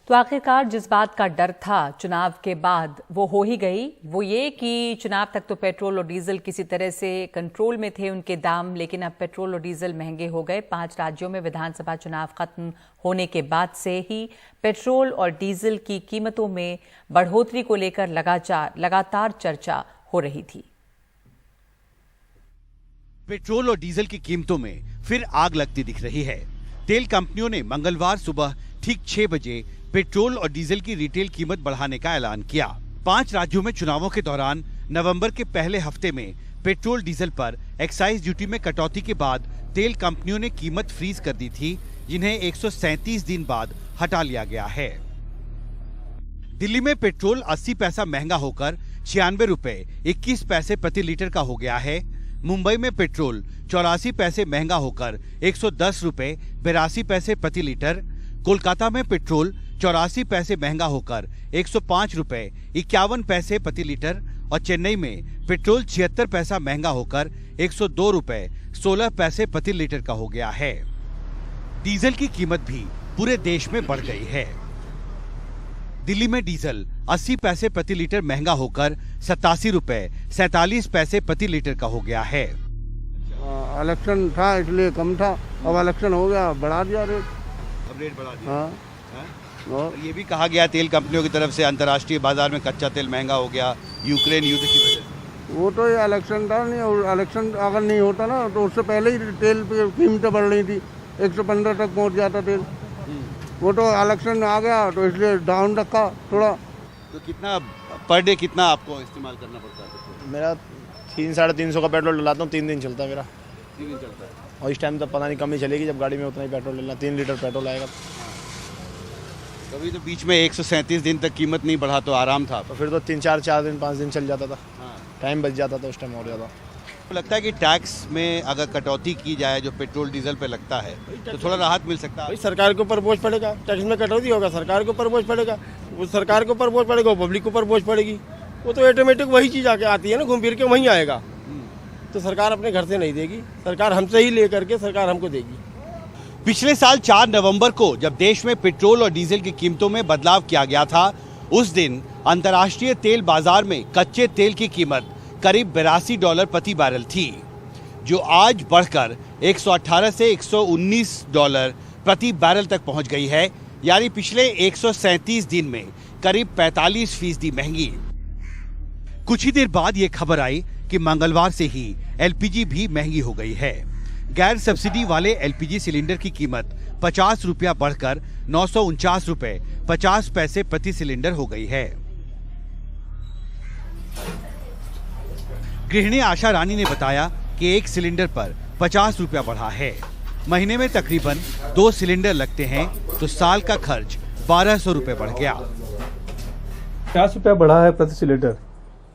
तो आखिरकार जिस बात का डर था चुनाव के बाद वो हो ही गई। वो ये कि चुनाव तक तो पेट्रोल और डीजल किसी तरह से कंट्रोल में थे उनके दाम, लेकिन अब पेट्रोल और डीजल महंगे हो गए। 5 राज्यों में विधानसभा चुनाव खत्म होने के बाद से ही पेट्रोल और डीजल की कीमतों में बढ़ोतरी को लेकर लगातार चर्चा हो रही थी। पेट्रोल और डीजल की कीमतों में फिर आग लगती दिख रही है। तेल कंपनियों ने मंगलवार सुबह ठीक 6 बजे पेट्रोल और डीजल की रिटेल कीमत बढ़ाने का ऐलान किया। 5 राज्यों में चुनावों के दौरान नवंबर के पहले हफ्ते में पेट्रोल डीजल पर एक्साइज ड्यूटी में कटौती के बाद तेल कंपनियों ने कीमत फ्रीज कर दी थी, जिन्हें 137 दिन बाद हटा लिया गया है। दिल्ली में पेट्रोल 80 पैसा महंगा होकर 96 रुपए 21 पैसे प्रति लीटर का हो गया है। मुंबई में पेट्रोल 84 पैसे महंगा होकर 110 रुपए 82 पैसे प्रति लीटर। कोलकाता में पेट्रोल 84 पैसे महंगा होकर 105 रुपए 51 पैसे प्रति लीटर और चेन्नई में पेट्रोल 76 पैसा महंगा होकर 102 रुपए 16 पैसे प्रति लीटर का हो गया है। डीजल की कीमत भी पूरे देश में बढ़ गई है। दिल्ली में डीजल 80 पैसे प्रति लीटर महंगा होकर 87 रुपए 47 पैसे प्रति लीटर का हो गया है। इलेक्शन था इसलिए कम था, अब इलेक्शन हो गया बढ़ा दिया रेट। अब रेट बढ़ा दिया। हाँ। और ये भी कहा गया तेल कंपनियों की तरफ से अंतर्राष्ट्रीय बाजार में कच्चा तेल महंगा हो गया यूक्रेन युद्ध की वजह से। वो तो ये इलेक्शन था नहीं, और इलेक्शन अगर नहीं होता ना तो उससे पहले ही तेल की कीमतें बढ़ रही थी, 115 तक पहुंच जाता तेल। वो तो इलेक्शन आ गया तो इसलिए डाउन रखा थोड़ा। तो कितना पर डे कितना आपको इस्तेमाल करना पड़ता है? मेरा 300-350 का पेट्रोल डलाता हूँ, 3 दिन चलता है मेरा। 3 दिन चलता है। और इस टाइम तो पता नहीं कम ही चलेगी जब गाड़ी में उतना ही पेट्रोल लेना, 3 लीटर पेट्रोल आएगा। कभी तो बीच में 137 दिन तक कीमत नहीं बढ़ा तो आराम था। तो फिर तो 3-4 दिन 5 दिन चल जाता था। हाँ। टाइम बच जाता था उस टाइम और ज़्यादा। लगता है कि टैक्स में अगर कटौती की जाए जो पेट्रोल डीजल पे लगता है तो थोड़ा राहत मिल सकता है। भाई सरकार के ऊपर बोझ पड़ेगा, टैक्स में कटौती होगा सरकार के ऊपर बोझ पड़ेगा, वो सरकार के ऊपर बोझ पड़ेगा, पब्लिक के ऊपर बोझ पड़ेगी। वो तो ऑटोमेटिक वही चीज़ आके आती है ना, घूम फिर के वहीं आएगा। तो सरकार अपने घर से नहीं देगी, सरकार हमसे ही लेकर के सरकार हमको देगी। पिछले साल 4 नवंबर को जब देश में पेट्रोल और डीजल की कीमतों में बदलाव किया गया था, उस दिन अंतर्राष्ट्रीय तेल बाजार में कच्चे तेल की कीमत करीब $82 प्रति बैरल थी, जो आज बढ़कर 118 से 119 डॉलर प्रति बैरल तक पहुंच गई है। यानी पिछले 137 दिन में करीब 45% महंगी। कुछ ही देर बाद ये खबर आई कि मंगलवार से ही एलपीजी भी महंगी हो गई है। गैर सब्सिडी वाले एलपीजी सिलेंडर की कीमत 50 रुपया बढ़कर 949 रुपए 50 पैसे प्रति सिलेंडर हो गई है। गृहिणी आशा रानी ने बताया कि एक सिलेंडर पर 50 रुपया बढ़ा है। महीने में तकरीबन 2 सिलेंडर लगते हैं तो साल का खर्च 1200 रुपए बढ़ गया। 50 रुपया बढ़ा है प्रति सिलेंडर,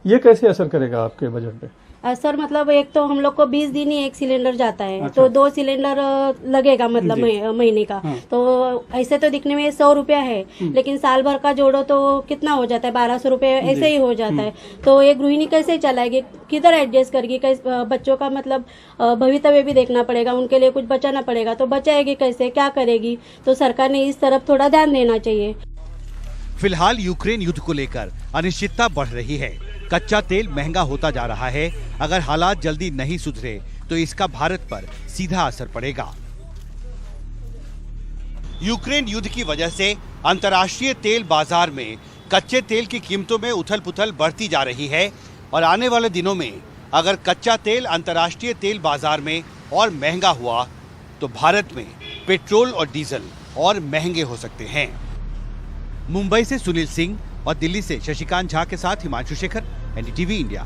ये कैसे असर करेगा आपके बजट पे? सर मतलब एक तो हम लोग को 20 दिन ही एक सिलेंडर जाता है। अच्छा। तो 2 सिलेंडर लगेगा मतलब महीने का। हाँ। तो ऐसे तो दिखने में 100 रुपया है, लेकिन साल भर का जोड़ो तो कितना हो जाता है, 1200 रुपये ऐसे ही हो जाता है। तो एक गृहिणी कैसे चलाएगी, किधर एडजस्ट करेगी, बच्चों का मतलब भविष्य भी देखना पड़ेगा, उनके लिए कुछ बचाना पड़ेगा, तो बचाएगी कैसे, क्या करेगी? तो सरकार ने इस तरफ थोड़ा ध्यान देना चाहिए। फिलहाल यूक्रेन युद्ध को लेकर अनिश्चितता बढ़ रही है। कच्चा तेल महंगा होता जा रहा है। अगर हालात जल्दी नहीं सुधरे तो इसका भारत पर सीधा असर पड़ेगा। यूक्रेन युद्ध की वजह से अंतर्राष्ट्रीय तेल बाजार में कच्चे तेल की कीमतों में उथल-पुथल बढ़ती जा रही है और आने वाले दिनों में अगर कच्चा तेल अंतर्राष्ट्रीय तेल बाजार में और महंगा हुआ तो भारत में पेट्रोल और डीजल और महंगे हो सकते हैं। मुंबई से सुनील सिंह और दिल्ली से शशिकांत झा के साथ हिमांशु शेखर, एनडीटीवी इंडिया।